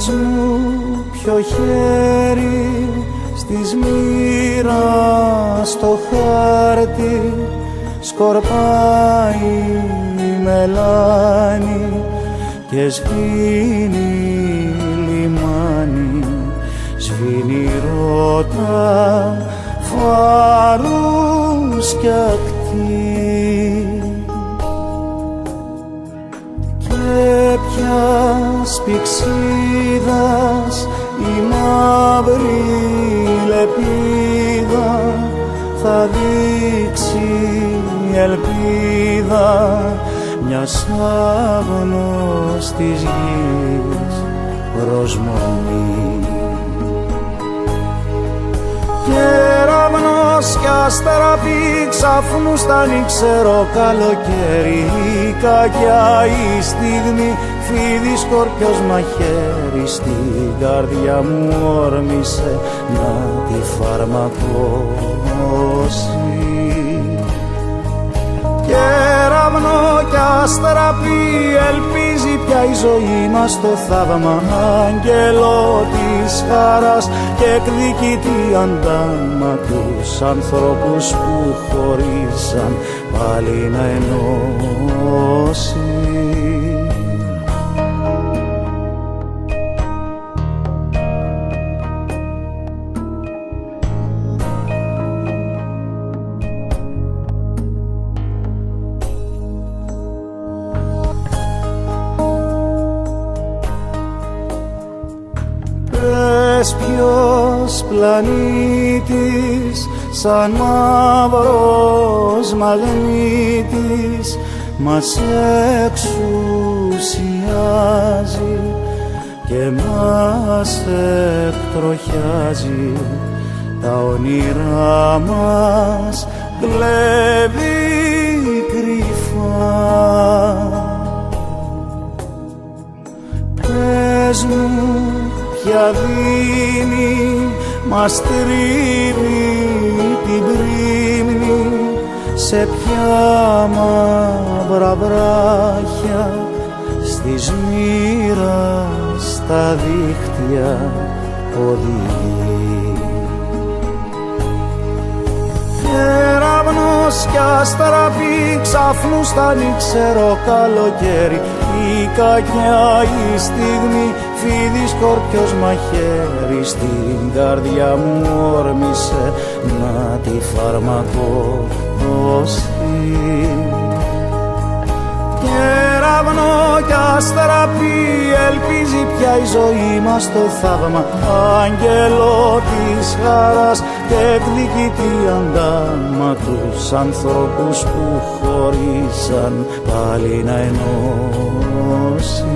Πες μου ποιο χέρι στις μοίρας το χάρτη σκορπάει η μελάνη και σβήνει λιμάνι, σβήνει ρότα, φάρους κι ακτή. Και ποιας πηξίδας η μαύρη λεπίδα θα δείξει ελπίδα μιας άγνωστης γης προσμονή. Κεραυνός κι αστραπή ξαφνού στα νύξερο καλοκαίρι, η κακιά η στιγμή φίδι σκορπιός μαχαίρι στην καρδιά μου όρμησε να τη φαρμακώσει. Κεραυνό κι αστραπή ελπίζει πια η ζωή μας το θαύμα, άγγελο της χαράς και εκδικητή αντάμα τους ανθρώπους που χωρίσαν πάλι να ενώσει. Ποιος πλανήτης σαν μαύρος μαγνήτης μας εξουσιάζει και μας εκτροχιάζει, τα όνειρά μας κλέβει κρυφά. Πες μου ποια δίνει μας τρίβει την πρίμνη, σε ποια μαύρα βράχια στις μοίρας τα δίχτυα οδηγεί. Κεραυνός κι αστραπή ξαφνού στα νύξερο καλοκαίρι, η κακιά η στιγμή φίδι σκορπιός μαχαίρι στην καρδιά μου όρμησε να τη φαρμακώσει. Κεραυνό κι αστραπή ελπίζει πια η ζωή μας το θαύμα, άγγελο της χαράς και εκδικητή αντάμα τους ανθρώπους που χωρίσαν πάλι να ενώσει.